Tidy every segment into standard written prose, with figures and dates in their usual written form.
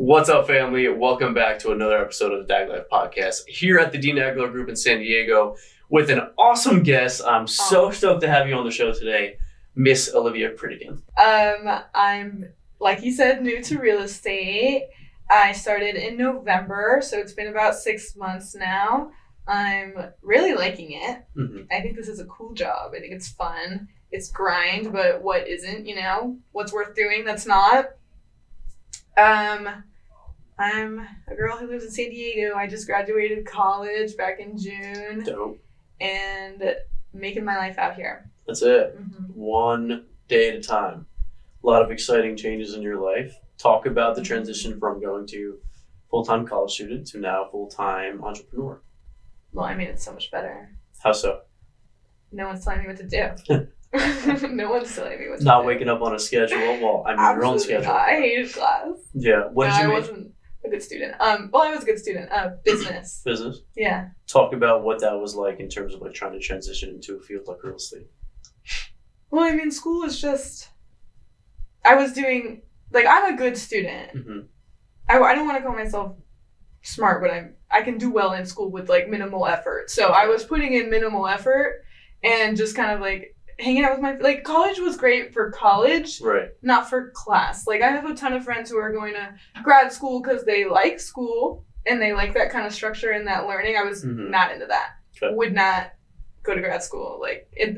What's up, family? Welcome back to another episode of the Dag Life Podcast here at the Dean Aguilar Group in San Diego with an awesome guest. I'm so stoked to have you on the show today, Miss Olivia Pritikin. I'm, like you said, new to real estate. I started in November, so it's been about 6 months now. I'm really liking it. Mm-hmm. I think this is a cool job. I think it's fun. It's grind, but what isn't, what's worth doing that's not. I'm a girl who lives in San Diego. I just graduated college back in June. Dope. And making my life out here. That's it. Mm-hmm. One day at a time. A lot of exciting changes in your life. Talk about the transition from going to full-time college student to now full-time entrepreneur. Well, I mean, it's so much better. How so? No one's telling me what to do. No one's telling me what to do. Not waking up on a schedule. Well, I mean, your own schedule. I hated class. Yeah. What did you make? I wasn't a good student. I was a good student. Business. Business? Yeah. Talk about what that was like in terms of like trying to transition into a field like real estate. Well, I mean, school is just... I was doing... I'm a good student. Mm-hmm. I don't want to call myself smart, but I can do well in school with minimal effort. So I was putting in minimal effort and just kind of hanging out with my... college was great for college, right? Not for class. I have a ton of friends who are going to grad school because they like school and they like that kind of structure and that learning. I was not into that. Okay. Would not go to grad school.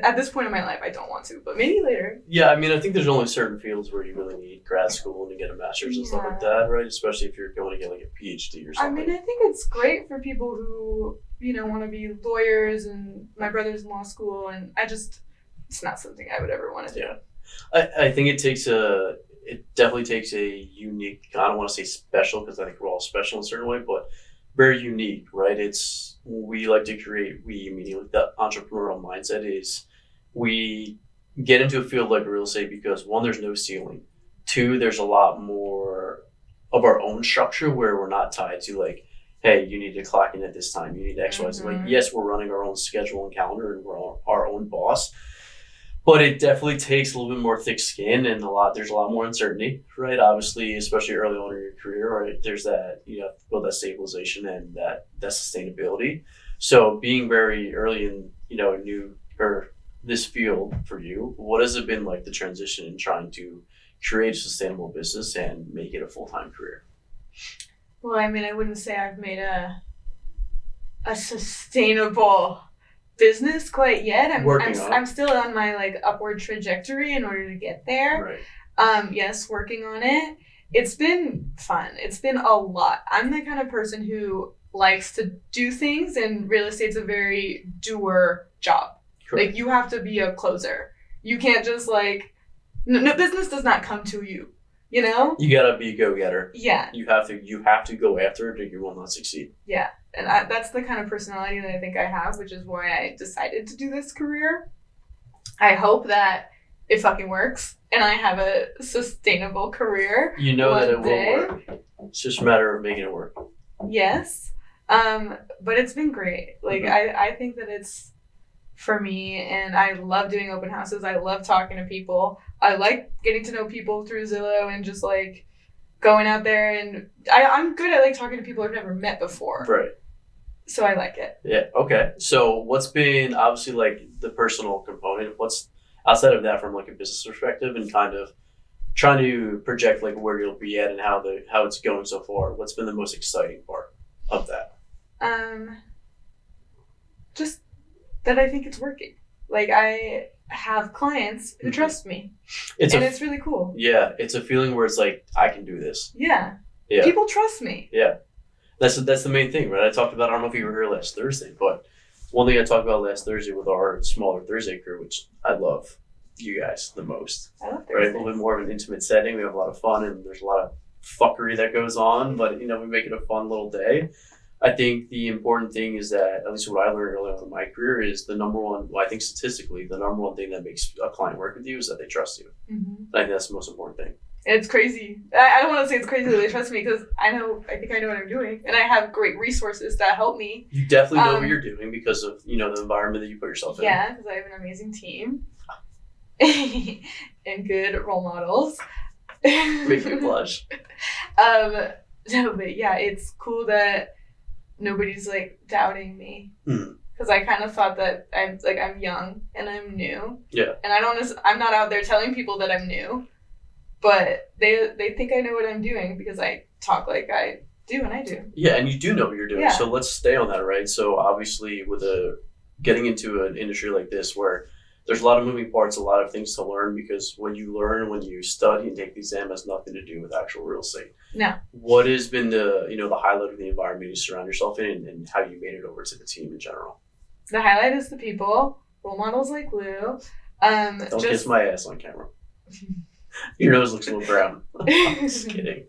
At this point in my life, I don't want to, but maybe later. Yeah, I mean, I think there's only certain fields where you really need grad school and to get a master's and stuff like that, right? Especially if you're going to get a PhD or something. I mean, I think it's great for people who, want to be lawyers, and my brother's in law school, and it's not something I would ever want to do. Yeah. I think it definitely takes a unique, I don't want to say special, because I think we're all special in a certain way, but very unique, right? We like to create, meaning the entrepreneurial mindset is we get into a field like real estate because one, there's no ceiling. Two, there's a lot more of our own structure where we're not tied to hey, you need to clock in at this time, you need X, Y, Z. Yes, we're running our own schedule and calendar and we're our own boss, but it definitely takes a little bit more thick skin and there's a lot more uncertainty, right? Obviously, especially early on in your career, right? There's that, you have to build that stabilization and that sustainability. So being very early in, this field for you, what has it been like the transition in trying to create a sustainable business and make it a full-time career? Well, I mean, I wouldn't say I've made a sustainable business quite yet. I'm still on my upward trajectory in order to get there. Right. Yes, working on it. It's been fun. It's been a lot. I'm the kind of person who likes to do things, and real estate's a very doer job. Correct. You have to be a closer. You can't just no business does not come to you. You gotta be a go-getter. Yeah. You have to go after it or you will not succeed. Yeah. And that's the kind of personality that I think I have, which is why I decided to do this career. I hope that it fucking works and I have a sustainable career. You know that it will work. It's just a matter of making it work. Yes. But it's been great. I think that it's for me, and I love doing open houses. I love talking to people. I like getting to know people through Zillow and just going out there, and I'm good at talking to people I've never met before. Right. So I like it. Yeah. Okay. So what's been obviously the personal component? What's outside of that from a business perspective and kind of trying to project where you'll be at and how it's going so far? What's been the most exciting part of that? Just that I think it's working. I have clients who trust me. It's really cool. Yeah. It's a feeling where it's I can do this. Yeah. People trust me. Yeah. That's the main thing, right? I talked about, I don't know if you were here last Thursday, but one thing I talked about last Thursday with our smaller Thursday crew, which I love you guys the most. I love Thursday. Right? A little bit more of an intimate setting. We have a lot of fun and there's a lot of fuckery that goes on, but we make it a fun little day. I think the important thing is that, at least what I learned early on in my career, is the number one, I think statistically, the number one thing that makes a client work with you is that they trust you. Mm-hmm. I think that's the most important thing. It's crazy. I don't want to say it's crazy that they trust me because I think I know what I'm doing and I have great resources that help me. You definitely know what you're doing because of, the environment that you put yourself in. Yeah, because I have an amazing team and good role models. Make you blush. No, but yeah, it's cool that nobody's like doubting me. Because I kind of thought that I'm young and I'm new. Yeah. And I'm not out there telling people that I'm new, but they think I know what I'm doing because I talk like I do and I do. Yeah, and you do know what you're doing. Yeah. So let's stay on that, right? So obviously with getting into an industry like this where there's a lot of moving parts, a lot of things to learn, because when you study and take the exam, has nothing to do with actual real estate. No. What has been the highlight of the environment you surround yourself in, and how you made it over to the team in general? The highlight is the people, role models like Lou. Don't kiss my ass on camera. Your nose looks a little brown. I'm just kidding.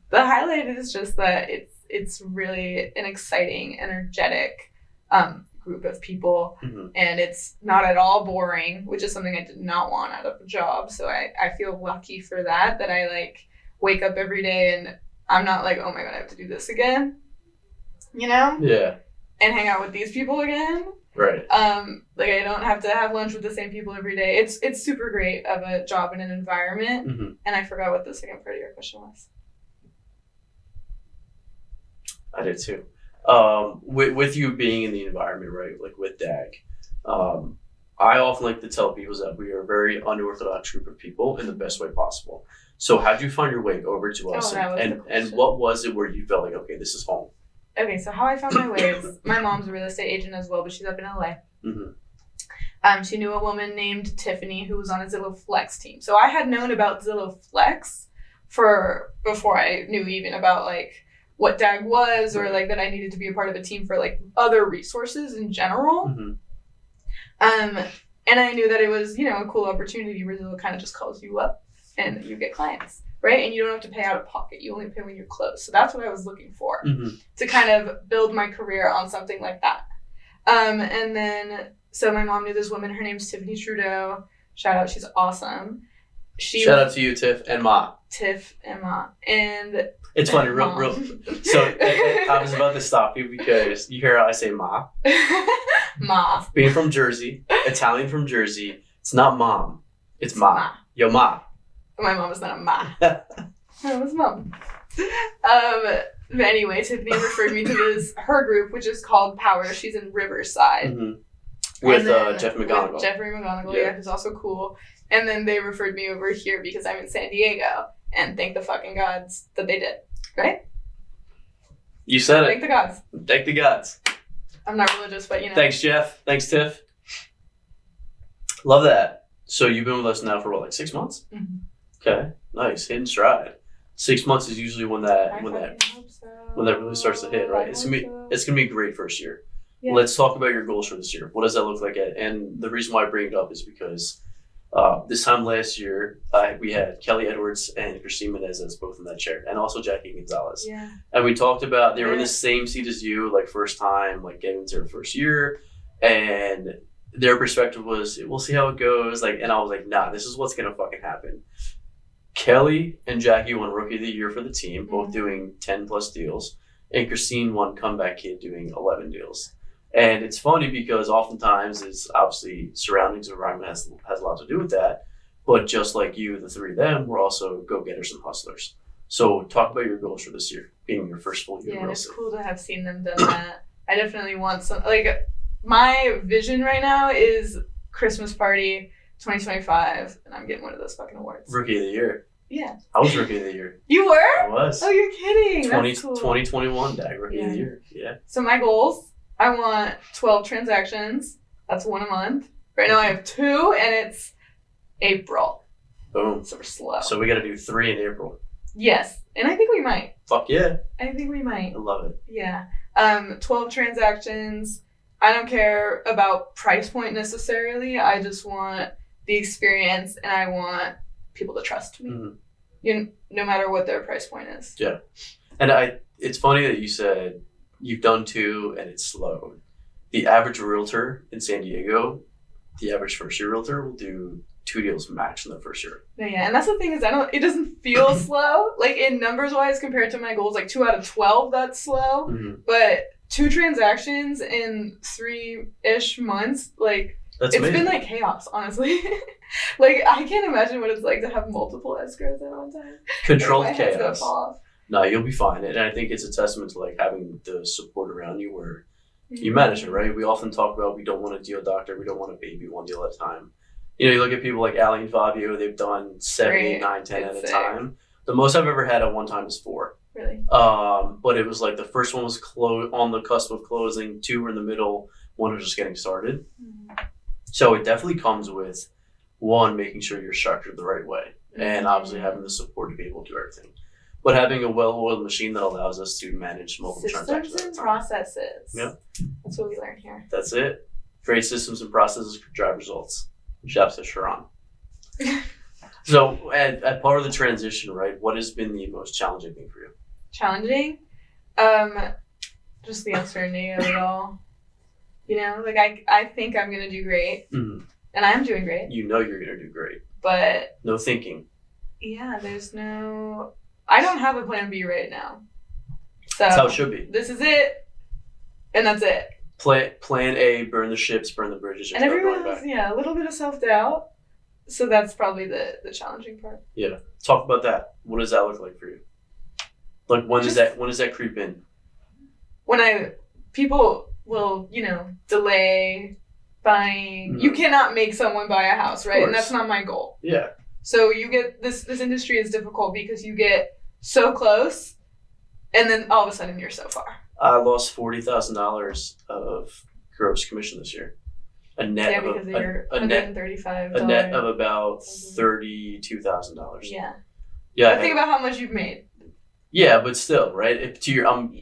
The highlight is just that it's really an exciting, energetic group of people, and it's not at all boring, which is something I did not want out of a job. So I feel lucky for that I like wake up every day and I'm not like, oh my god, I have to do this again, Yeah. And hang out with these people again. Right. Like I don't have to have lunch with the same people every day. It's super great of a job and an environment. And I forgot what the second part of your question was. I did too. With you being in the environment, right? Like with DAG, I often like to tell people that we are a very unorthodox group of people in the best way possible. So how did you find your way over to us? And what was it where you felt like, okay, this is home? Okay, so how I found my way is my mom's a real estate agent as well, but she's up in LA. She knew a woman named Tiffany who was on a Zillow Flex team. So I had known about Zillow Flex before I knew even about like what DAG was, or like that I needed to be a part of a team for like other resources in general. And I knew that it was, a cool opportunity where Zillow kind of just calls you up and you get clients, right? And you don't have to pay out of pocket. You only pay when you're closed. So that's what I was looking for, to kind of build my career on something like that. And then, so my mom knew this woman. Her name's Tiffany Trudeau. Shout out. She's awesome. Shout out to you, Tiff and Ma. Tiff and Ma. And it's funny, real. So I was about to stop you because you hear how I say Ma. Ma. Being from Jersey, Italian from Jersey, it's not mom, it's Ma. Yo, Ma. My mom is not a Ma. My mom is mom. But anyway, Tiffany referred me to her group, which is called Power. She's in Riverside. With Jeff McGonigal. With Jeffrey McGonigal, yeah, who's also cool. And then they referred me over here because I'm in San Diego. And thank the fucking gods that they did. Right? You said it. Thank the gods. Thank the gods. I'm not religious, but Thanks, Jeff. Thanks, Tiff. Love that. So you've been with us now for what, like 6 months? Okay, nice. Hitting stride. 6 months is usually when that really starts to hit, right? It's gonna be a great first year. Yeah. Let's talk about your goals for this year. What does that look like? And the reason why I bring it up is because this time last year, we had Kelly Edwards and Christine Menezes both in that chair, and also Jackie Gonzalez. Yeah. And we talked about, they were in the same seat as you, like first time, like getting into their first year, and their perspective was, we'll see how it goes. Like, and I was like, nah, this is what's gonna fucking happen. Kelly and Jackie won Rookie of the Year for the team, both doing 10 plus deals, and Christine won Comeback Kid doing 11 deals. And it's funny because oftentimes it's obviously surroundings environment has a lot to do with that. But just like you, the three of them were also go-getters and hustlers. So talk about your goals for this year, being your first full year. Yeah, it's cool to have seen them done that. I definitely want some, like, my vision right now is Christmas party 2025, and I'm getting one of those fucking awards. Rookie of the Year. Yeah. I was Rookie of the Year. You were? I was. Oh, you're kidding. 2021 DAG Rookie of the Year. Yeah. So my goals, I want 12 transactions. That's one a month. Right now I have 2, and it's April. Boom. So we're slow. So we got to do 3 in April. Yes. And I think we might. Fuck yeah. I think we might. I love it. Yeah. 12 transactions. I don't care about price point necessarily. I just want the experience, and I want people to trust me. No matter what their price point is. Yeah. And it's funny that you said you've done 2 and it's slowed. The average realtor in San Diego, the average first year realtor will do 2 deals max in the first year. Yeah, and that's the thing is it doesn't feel slow. Like in numbers wise compared to my goals, like 2 out of 12, that's slow. But 2 transactions in 3-ish months, like That's it's amazing. been like chaos, honestly. Like I can't imagine what it's like to have multiple escrows at one time. Controlled My head's gonna chaos. fall off. No, you'll be fine. And I think it's a testament to like having the support around you where you manage it, right? We often talk about we don't want a deal doctor, we don't want a baby one deal at a time. You know, you look at people like Ali and Fabio, they've done 7, 8, 9, 10 at a time. The most I've ever had at one time is 4. Really? But it was like the first one was on the cusp of closing, 2 were in the middle, 1 was just getting started. So it definitely comes with 1, making sure you're structured the right way, and obviously having the support to be able to do everything. But having a well-oiled machine that allows us to manage multiple transactions at a Systems time. and processes. Yep. That's what we learn here. That's it. Great systems and processes drive results. Shouts to Sharon. So at part of the transition, right, what has been the most challenging thing for you? Challenging? Just the uncertainty of it all. You know, like I think I'm gonna do great. Mm-hmm. And I am doing great. You know you're going to do great. But no thinking. Yeah, I don't have a plan B right now. So that's how it should be. This is it. And that's it. Plan A, burn the ships, burn the bridges. And everyone has, a little bit of self-doubt. So that's probably the challenging part. Yeah. Talk about that. What does that look like for you? Like when does that creep in? When people will, delay buying. Mm-hmm. You cannot make someone buy a house, right? And that's not my goal. Yeah. So you get this industry is difficult because you get so close and then all of a sudden you're so far. I lost $40,000 of gross commission this year. A net of $135. A net of about $32,000. Yeah. Yeah. But think about how much you've made. Yeah, but still, right?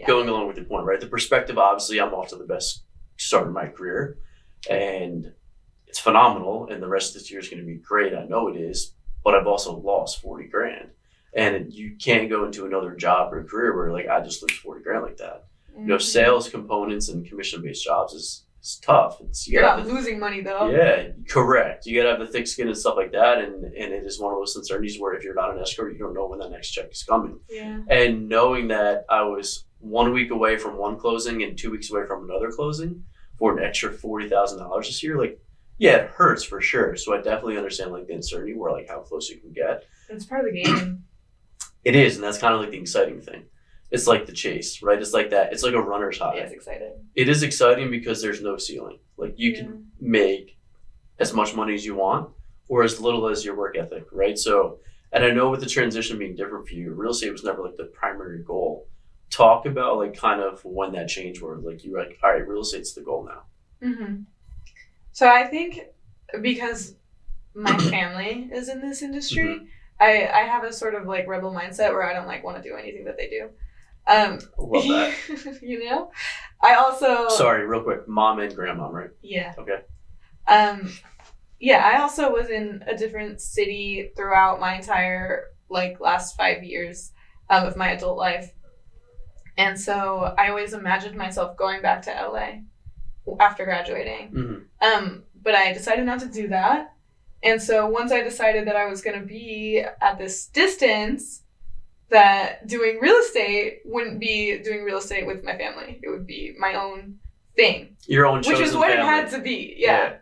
Going along with your point, right? The perspective, obviously, I'm off to the best start of my career, and it's phenomenal. And the rest of this year is going to be great. I know it is, but I've also lost $40,000, and you can't go into another job or career where like I just lose $40,000 like that. Mm-hmm. Sales components and commission-based jobs is tough. You're not losing money though. Yeah, correct. You gotta have the thick skin and stuff like that, and it is one of those uncertainties where if you're not an escrow, you don't know when that next check is coming. Yeah. And knowing that I was 1 week away from one closing and 2 weeks away from another closing for an extra $40,000 this year, like, yeah, it hurts for sure. So I definitely understand like the uncertainty where like how close you can get. It's part of the game. It is, and that's kind of like the exciting thing. It's like the chase, right? It's like that. It's like a runner's high. Yeah, it's exciting. It is exciting because there's no ceiling. Like you can make as much money as you want or as little as your work ethic, right? So, and I know with the transition being different for you, real estate was never like the primary goal. Talk about like kind of when that changed where like you were like, all right, real estate's the goal now. Mm-hmm. So I think because my family is in this industry, mm-hmm. I have a sort of like rebel mindset where I don't like want to do anything that they do. Love that. I also... Sorry, real quick. Mom and grandmom, right? Yeah. Okay. I also was in a different city throughout my entire like last 5 years of my adult life. And so I always imagined myself going back to LA after graduating. Mm-hmm. But I decided not to do that. And so once I decided that I was going to be at this distance, that doing real estate wouldn't be doing real estate with my family. It would be my own thing. Your own chosen which is what family. It had to be. Yeah.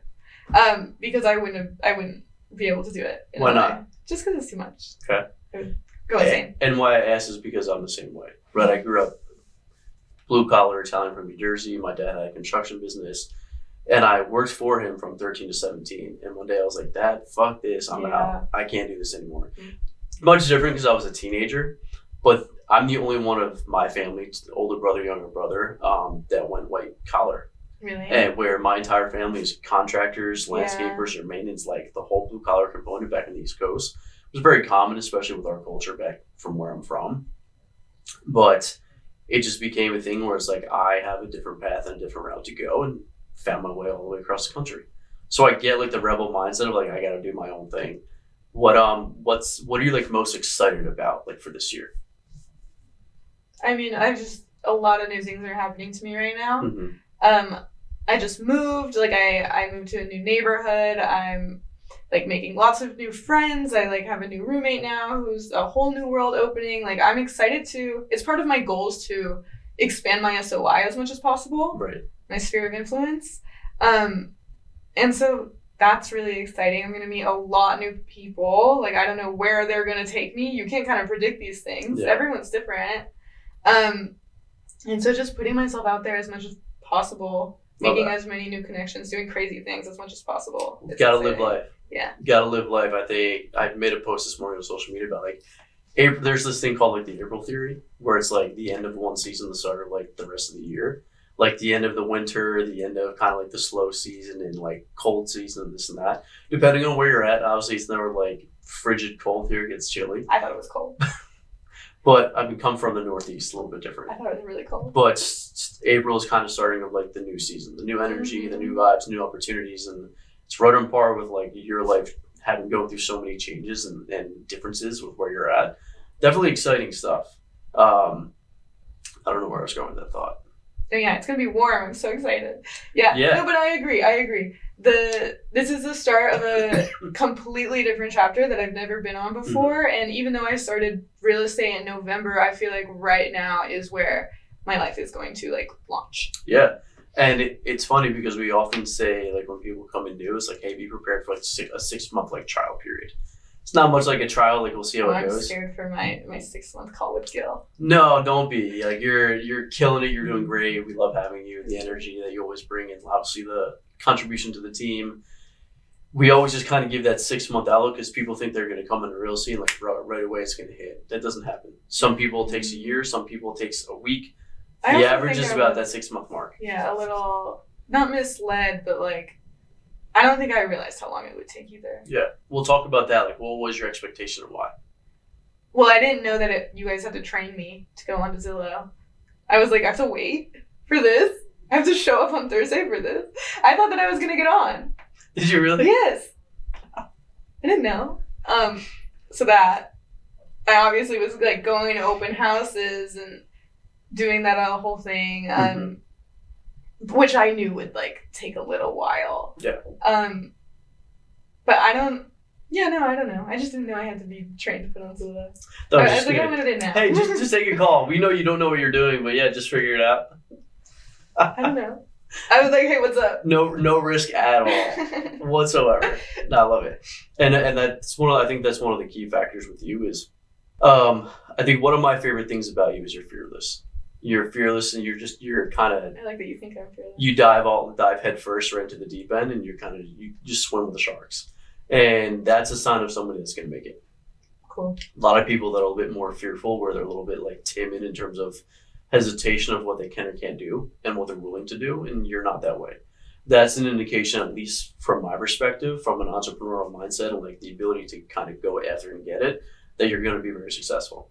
Because I wouldn't be able to do it. Why not? Just because it's too much. Okay. It would go insane. And why I asked is because I'm the same way. Right? I grew up blue collar Italian from New Jersey. My dad had a construction business. And I worked for him from 13 to 17. And one day I was like, Dad, fuck this. I'm out. I can't do this anymore. Mm-hmm. Much different because I was a teenager, but I'm the only one of my family, older brother, younger brother, that went white collar. Really? And where my entire family is contractors, landscapers, or maintenance, like the whole blue collar component back in the East Coast. It was very common, especially with our culture back from where I'm from. But it just became a thing where it's like I have a different path and a different route to go and found my way all the way across the country. So I get like the rebel mindset of like I got to do my own thing. What are you like most excited about like for this year? I mean, a lot of new things are happening to me right now. Mm-hmm. I just moved. Like I moved to a new neighborhood. I'm like making lots of new friends. I like have a new roommate now who's a whole new world opening. Like I'm excited it's part of my goals to expand my SOI as much as possible. Right. My sphere of influence. And so that's really exciting. I'm going to meet a lot of new people. Like, I don't know where they're going to take me. You can't kind of predict these things. Yeah. Everyone's different. And so just putting myself out there as much as possible, making as many new connections, doing crazy things as much as possible. Gotta live life. Yeah. Gotta live life. I think I made a post this morning on social media about like April. There's this thing called like the April theory, where it's like the end of one season, the start of like the rest of the year. Like the end of the winter, the end of kind of like the slow season and like cold season and this and that. Depending on where you're at, obviously it's never like frigid cold here. It gets chilly. I thought it was cold. But I come from the Northeast, a little bit different. I thought it was really cold. But April is kind of starting of like the new season, the new energy, the new vibes, new opportunities, and it's right on par with like your life having gone through so many changes and differences with where you're at. Definitely exciting stuff. I don't know where I was going with that thought. Oh, yeah, it's gonna be warm. I'm so excited. Yeah. No, but I agree. This is the start of a completely different chapter that I've never been on before. And even though I started real estate in November, I feel like right now is where my life is going to like launch. Yeah. And it's funny because we often say, like, when people come in new, it's like, hey, be prepared for like a 6-month like trial period. It's not much like a trial, like we'll see how it goes. I'm scared for my 6-month call with Gil. No, don't be. Like you're killing it, you're doing great. We love having you, the energy that you always bring, and obviously the contribution to the team. We always just kind of give that 6-month outlook because people think they're gonna come into real estate and like right away it's gonna hit. That doesn't happen. Some people it takes a year, some people it takes a week. The average is about that 6-month mark. Yeah, a little not misled, but like I don't think I realized how long it would take either. Yeah, we'll talk about that. Like, what was your expectation and why? Well, I didn't know that you guys had to train me to go onto Zillow. I was like, I have to wait for this. I have to show up on Thursday for this. I thought that I was gonna get on. Did you really? Yes. I didn't know. So that I obviously was like going to open houses and doing that whole thing. Which I knew would like take a little while. Yeah. But I don't know. I just didn't know I had to be trained to put on Zillow. I was like, I'm gonna do it now. Hey, just take a call. We know you don't know what you're doing, but yeah, just figure it out. I don't know. I was like, hey, what's up? No risk at all whatsoever. No, I love it. And that's I think that's one of the key factors with you is I think one of my favorite things about you is you're fearless. You're fearless and you're kind of. I like that you think I'm fearless. You dive head first right into the deep end, and you just swim with the sharks, and that's a sign of somebody that's going to make it. Cool. A lot of people that are a little bit more fearful, where they're a little bit like timid in terms of hesitation of what they can or can't do and what they're willing to do, and you're not that way. That's an indication, at least from my perspective, from an entrepreneurial mindset and like the ability to kind of go after and get it, that you're going to be very successful.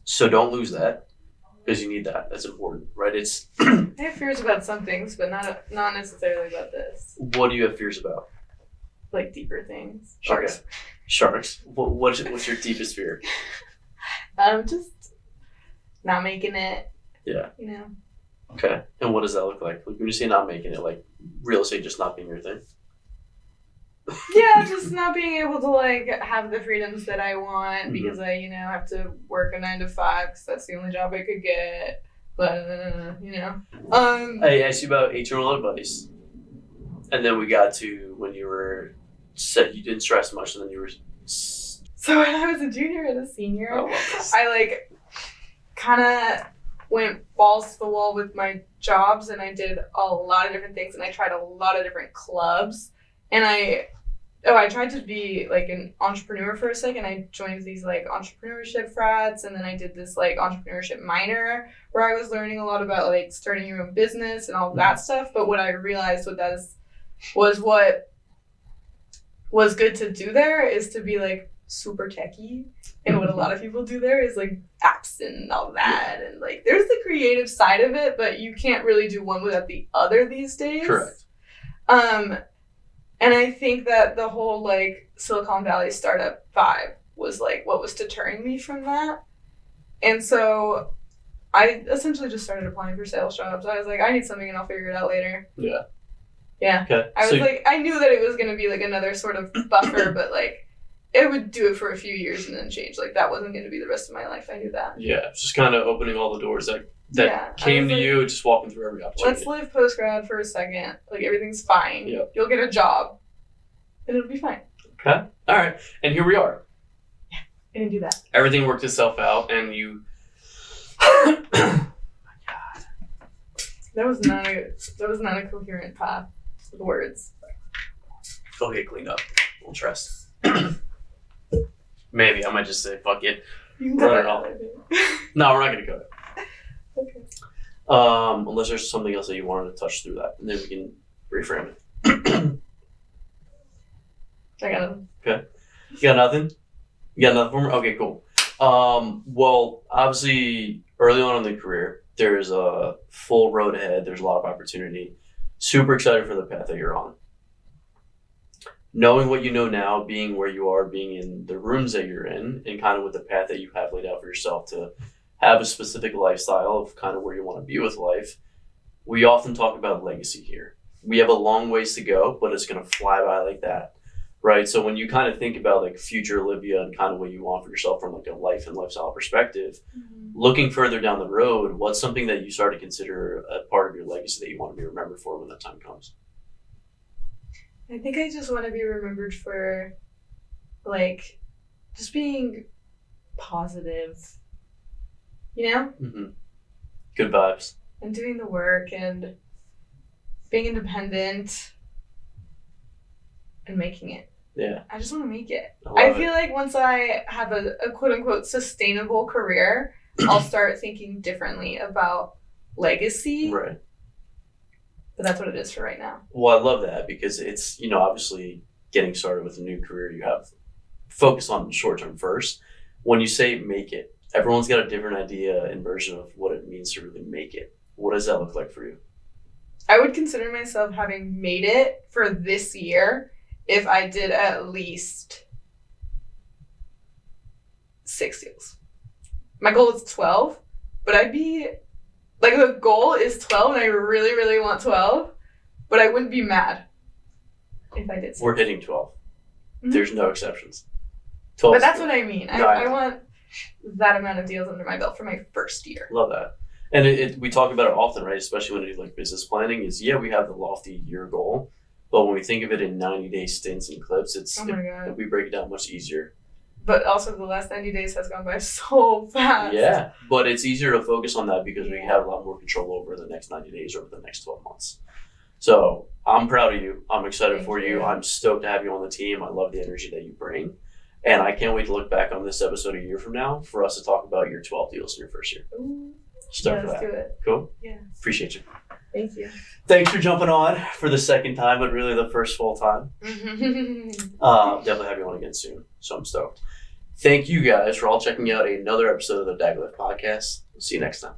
So don't lose that. Because you need that. That's important, right? I have fears about some things, but not necessarily about this. What do you have fears about? Like deeper things. Sharks. Okay. Sharks. What's your deepest fear? Just not making it. Yeah. You know. Okay. And what does that look like? When you say not making it, like real estate just not being your thing? Yeah, just not being able to like have the freedoms that I want because I, have to work a 9 to 5 because that's the only job I could get. But I asked you about HRL advice, and then we got to when you were said you didn't stress much, and then you were. So when I was a junior and a senior, I like kind of went balls to the wall with my jobs, and I did a lot of different things, and I tried a lot of different clubs. And I tried to be like an entrepreneur for a second. I joined these like entrepreneurship frats, and then I did this like entrepreneurship minor where I was learning a lot about like starting your own business and all that stuff. But what I realized was what was good to do there is to be like super techie. And what a lot of people do there is like apps and all that. And like there's the creative side of it, but you can't really do one without the other these days. Correct. And I think that the whole like Silicon Valley startup vibe was like what was deterring me from that. And so I essentially just started applying for sales jobs. I was like, I need something and I'll figure it out later. Yeah. Yeah. Okay. I was like, I knew that it was going to be like another sort of buffer, but like it would do it for a few years and then change. Like that wasn't going to be the rest of my life. I knew that. Yeah. It's just kind of opening all the doors that that came to you just walking through every opportunity. Let's live post-grad for a second. Like, everything's fine. Yep. You'll get a job. And it'll be fine. Okay. All right. And here we are. Yeah. I didn't do that. Everything worked itself out, and you... Oh, my God. That was not a coherent path of words. Go get cleaned up. Don't stress. Maybe. I might just say, fuck it. You can Run cut it it all. out. No, we're not going to cut it. Okay. Unless there's something else that you wanted to touch through that, and then we can reframe it. I got it. Okay. You got nothing? You got nothing for me? Okay, cool. Well, obviously, early on in the career, there's a full road ahead. There's a lot of opportunity. Super excited for the path that you're on. Knowing what you know now, being where you are, being in the rooms that you're in, and kind of with the path that you have laid out for yourself to have a specific lifestyle of kind of where you want to be with life, we often talk about legacy here. We have a long ways to go, but it's going to fly by like that, right? So when you kind of think about like future Olivia and kind of what you want for yourself from like a life and lifestyle perspective, looking further down the road, what's something that you start to consider a part of your legacy that you want to be remembered for when that time comes? I think I just want to be remembered for, like, just being positive, you know? Mm-hmm. Good vibes. And doing the work and being independent and making it. Yeah. I just want to make it. I feel like once I have a quote-unquote sustainable career, I'll start thinking differently about legacy. Right. But that's what it is for right now. Well, I love that because it's, you know, obviously getting started with a new career, you have focus on the short term first. When you say make it, everyone's got a different idea and version of what it means to really make it. What does that look like for you? I would consider myself having made it for this year if I did at least 6 deals. My goal is 12, but I'd be... Like, the goal is 12, and I really, really want 12, but I wouldn't be mad if I did 6. We're hitting 12. Mm-hmm. There's no exceptions. 12. But that's what I mean. No, I want that amount of deals under my belt for my first year. Love that. And we talk about it often, right? Especially when we do like business planning is, yeah, we have the lofty year goal, but when we think of it in 90-day stints and clips, Oh my God. we break it down much easier. But also the last 90 days has gone by so fast. Yeah, but it's easier to focus on that because we have a lot more control over the next 90 days or over the next 12 months. So I'm proud of you. I'm excited Thank for you. you. I'm stoked to have you on the team. I love the energy that you bring. And I can't wait to look back on this episode a year from now for us to talk about your 12 deals in your first year. Ooh. Stoked Yeah, for let's that. do it. Cool? Yeah. Appreciate you. Thank you. Thanks for jumping on for the second time, but really the first full time. Definitely have you on again soon. So I'm stoked. Thank you guys for all checking out another episode of the Daglift Podcast. We'll see you next time.